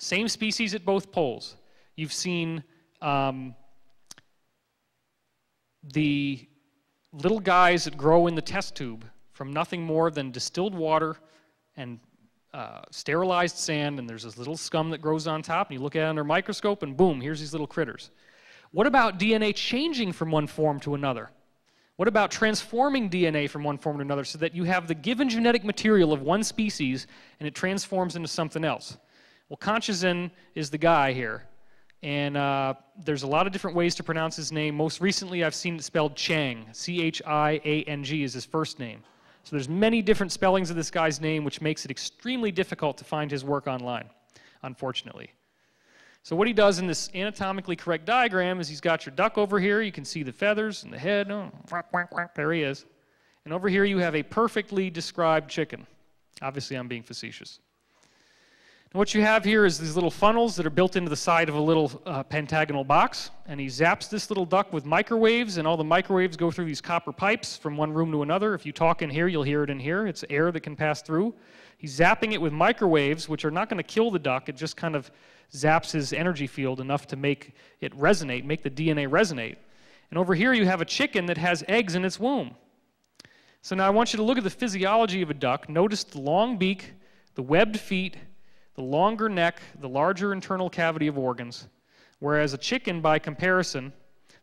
Same species at both poles. You've seen the little guys that grow in the test tube from nothing more than distilled water and sterilized sand, and there's this little scum that grows on top, and you look at it under a microscope, and boom, here's these little critters. What about DNA changing from one form to another? What about transforming DNA from one form to another so that you have the given genetic material of one species and it transforms into something else? Well, Conchazin is the guy here, and there's a lot of different ways to pronounce his name. Most recently, I've seen it spelled Chang. C-H-I-A-N-G is his first name. So there's many different spellings of this guy's name, which makes it extremely difficult to find his work online, unfortunately. So what he does in this anatomically correct diagram is he's got your duck over here. You can see the feathers and the head. Oh, there he is. And over here you have a perfectly described chicken. Obviously, I'm being facetious. And what you have here is these little funnels that are built into the side of a little pentagonal box. And he zaps this little duck with microwaves, and all the microwaves go through these copper pipes from one room to another. If you talk in here, you'll hear it in here. It's air that can pass through. He's zapping it with microwaves, which are not going to kill the duck. It just kind of zaps his energy field enough to make it resonate, make the DNA resonate. And over here you have a chicken that has eggs in its womb. So now I want you to look at the physiology of a duck. Notice the long beak, the webbed feet, the longer neck, the larger internal cavity of organs. Whereas a chicken, by comparison,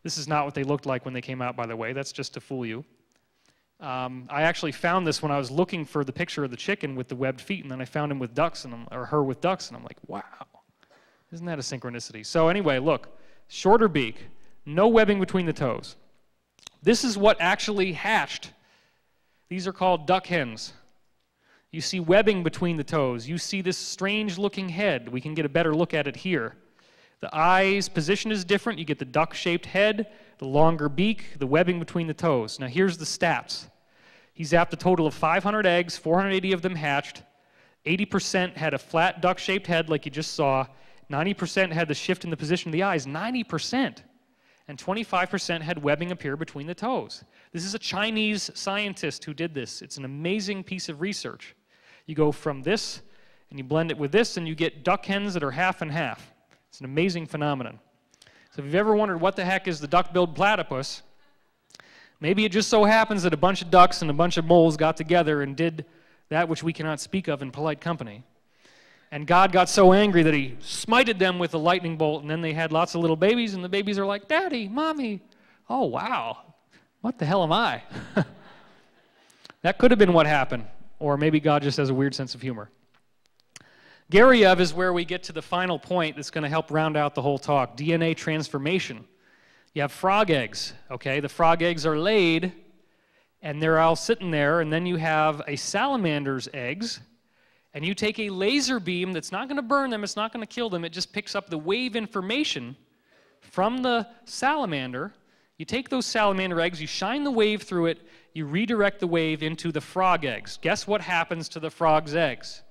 this is not what they looked like when they came out, by the way. That's just to fool you. I actually found this when I was looking for the picture of the chicken with the webbed feet, and then I found him with ducks, or her with ducks, and I'm like, wow, isn't that a synchronicity? So anyway, look, shorter beak, no webbing between the toes. This is what actually hatched. These are called duck hens. You see webbing between the toes. You see this strange-looking head. We can get a better look at it here. The eye's position is different. You get the duck-shaped head, the longer beak, the webbing between the toes. Now here's the stats. He zapped a total of 500 eggs, 480 of them hatched. 80% had a flat duck-shaped head like you just saw. 90% had the shift in the position of the eyes. 90%. And 25% had webbing appear between the toes. This is a Chinese scientist who did this. It's an amazing piece of research. You go from this, and you blend it with this, and you get duck hens that are half and half. It's an amazing phenomenon. So if you've ever wondered what the heck is the duck-billed platypus, maybe it just so happens that a bunch of ducks and a bunch of moles got together and did that which we cannot speak of in polite company. And God got so angry that he smited them with a lightning bolt, and then they had lots of little babies, and the babies are like, Daddy, Mommy, oh wow, what the hell am I? That could have been what happened, or maybe God just has a weird sense of humor. Garyev is where we get to the final point that's going to help round out the whole talk, DNA transformation. You have frog eggs, okay? The frog eggs are laid, and they're all sitting there, and then you have a salamander's eggs, and you take a laser beam that's not going to burn them, it's not going to kill them, it just picks up the wave information from the salamander. You take those salamander eggs, you shine the wave through it, you redirect the wave into the frog eggs. Guess what happens to the frog's eggs?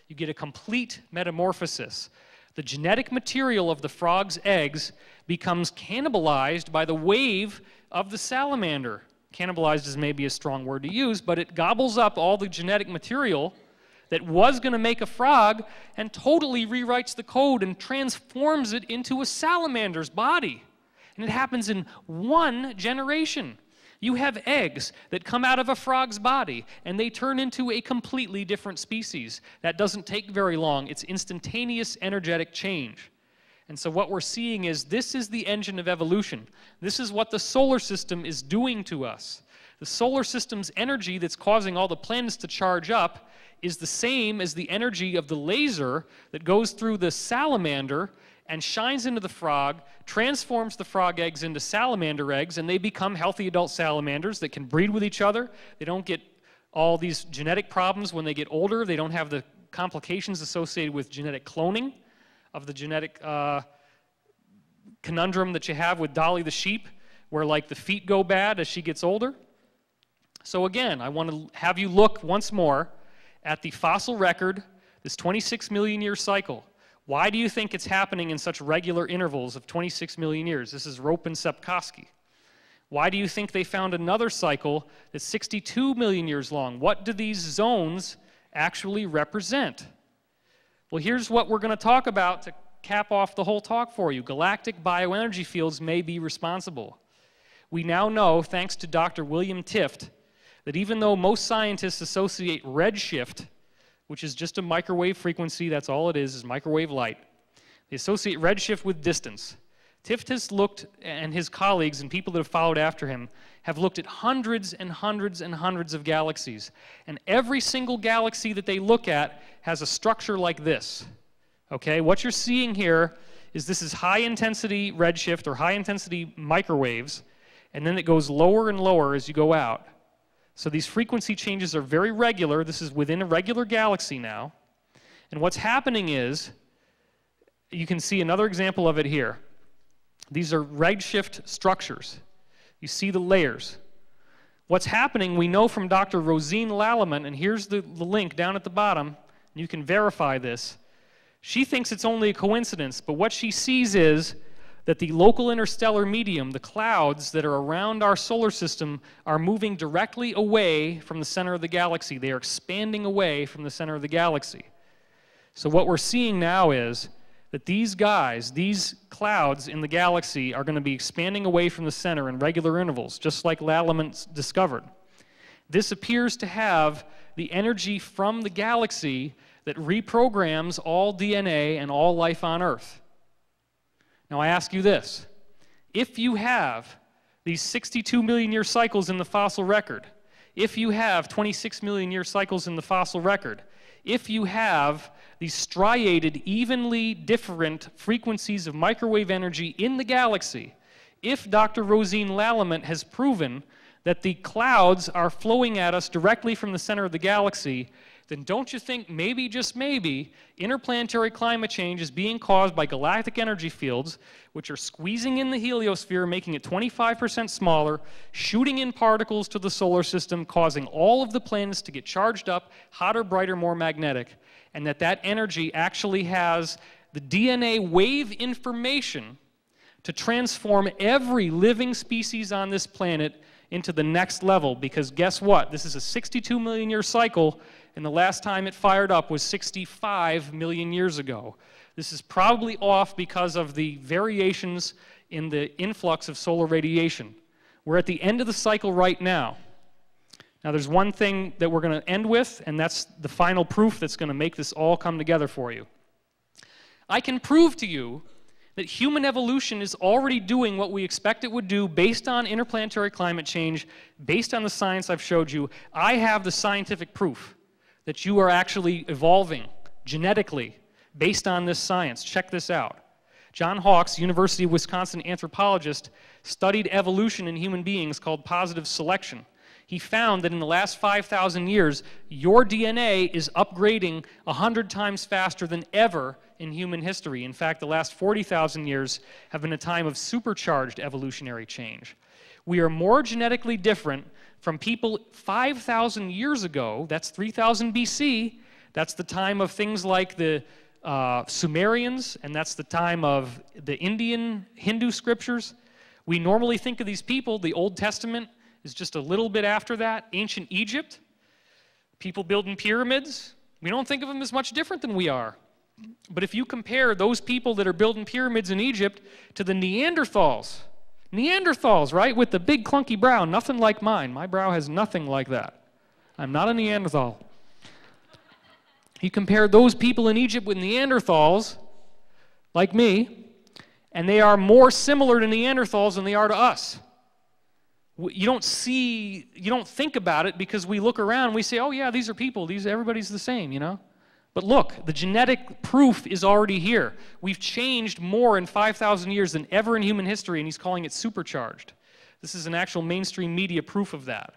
You get a complete metamorphosis. The genetic material of the frog's eggs becomes cannibalized by the wave of the salamander. Cannibalized is maybe a strong word to use, but it gobbles up all the genetic material that was going to make a frog and totally rewrites the code and transforms it into a salamander's body. And it happens in one generation. You have eggs that come out of a frog's body, and they turn into a completely different species. That doesn't take very long. It's instantaneous energetic change. And so what we're seeing is this is the engine of evolution. This is what the solar system is doing to us. The solar system's energy that's causing all the planets to charge up is the same as the energy of the laser that goes through the salamander and shines into the frog, transforms the frog eggs into salamander eggs, and they become healthy adult salamanders that can breed with each other. They don't get all these genetic problems when they get older. They don't have the complications associated with genetic cloning, of the genetic conundrum that you have with Dolly the sheep, where like the feet go bad as she gets older. So again, I want to have you look once more at the fossil record, this 26 million year cycle. Why do you think it's happening in such regular intervals of 26 million years? This is Rope and Sepkoski. Why do you think they found another cycle that's 62 million years long? What do these zones actually represent? Well, here's what we're going to talk about to cap off the whole talk for you. Galactic bioenergy fields may be responsible. We now know, thanks to Dr. William Tift, that even though most scientists associate redshift, which is just a microwave frequency, that's all it is microwave light, they associate redshift with distance. Tift has looked, and his colleagues and people that have followed after him, have looked at hundreds and hundreds and hundreds of galaxies. And every single galaxy that they look at has a structure like this. Okay, what you're seeing here is this is high intensity redshift or high intensity microwaves, and then it goes lower and lower as you go out. So these frequency changes are very regular. This is within a regular galaxy now. And what's happening is, you can see another example of it here. These are redshift structures. You see the layers. What's happening, we know from Dr. Rosine Lallement, and here's the link down at the bottom, and you can verify this. She thinks it's only a coincidence, but what she sees is that the local interstellar medium, the clouds that are around our solar system, are moving directly away from the center of the galaxy. They are expanding away from the center of the galaxy. So what we're seeing now is that these guys, these clouds in the galaxy, are going to be expanding away from the center in regular intervals, just like Lallement discovered. This appears to have the energy from the galaxy that reprograms all DNA and all life on Earth. Now I ask you this, if you have these 62 million year cycles in the fossil record, if you have 26 million year cycles in the fossil record, if you have these striated, evenly different frequencies of microwave energy in the galaxy, if Dr. Rosine Lallement has proven that the clouds are flowing at us directly from the center of the galaxy, then don't you think maybe, just maybe, interplanetary climate change is being caused by galactic energy fields, which are squeezing in the heliosphere, making it 25% smaller, shooting in particles to the solar system, causing all of the planets to get charged up, hotter, brighter, more magnetic, and that energy actually has the DNA wave information to transform every living species on this planet into the next level, because guess what? This is a 62 million year cycle, and the last time it fired up was 65 million years ago. This is probably off because of the variations in the influx of solar radiation. We're at the end of the cycle right now. Now there's one thing that we're going to end with, and that's the final proof that's going to make this all come together for you. I can prove to you that human evolution is already doing what we expect it would do based on interplanetary climate change, based on the science I've showed you. I have the scientific proof that you are actually evolving genetically based on this science. Check this out. John Hawks, University of Wisconsin anthropologist, studied evolution in human beings called positive selection. He found that in the last 5,000 years, your DNA is upgrading 100 times faster than ever in human history. In fact, the last 40,000 years have been a time of supercharged evolutionary change. We are more genetically different from people 5,000 years ago. That's 3000 BC. That's the time of things like the Sumerians, and that's the time of the Indian Hindu scriptures. We normally think of these people, the Old Testament is just a little bit after that. Ancient Egypt, people building pyramids, we don't think of them as much different than we are. But if you compare those people that are building pyramids in Egypt to the Neanderthals, right, with the big clunky brow, nothing like mine. My brow has nothing like that. I'm not a Neanderthal. You compare those people in Egypt with Neanderthals, like me, and they are more similar to Neanderthals than they are to us. You don't think about it because we look around and we say, oh yeah, these are people, everybody's the same, you know? But look, the genetic proof is already here. We've changed more in 5,000 years than ever in human history, and he's calling it supercharged. This is an actual mainstream media proof of that.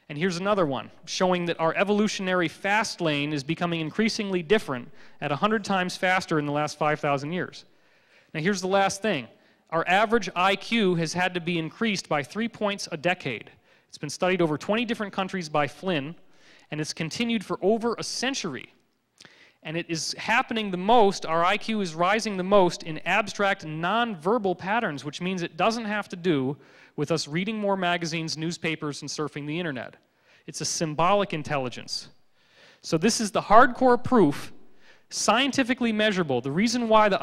And here's another one, showing that our evolutionary fast lane is becoming increasingly different at 100 times faster in the last 5,000 years. Now here's the last thing. Our average IQ has had to be increased by 3 points a decade. It's been studied over 20 different countries by Flynn, and it's continued for over a century. And it is happening the most, our IQ is rising the most in abstract non-verbal patterns, which means it doesn't have to do with us reading more magazines, newspapers, and surfing the internet. It's a symbolic intelligence. So this is the hardcore proof scientifically measurable. The reason why the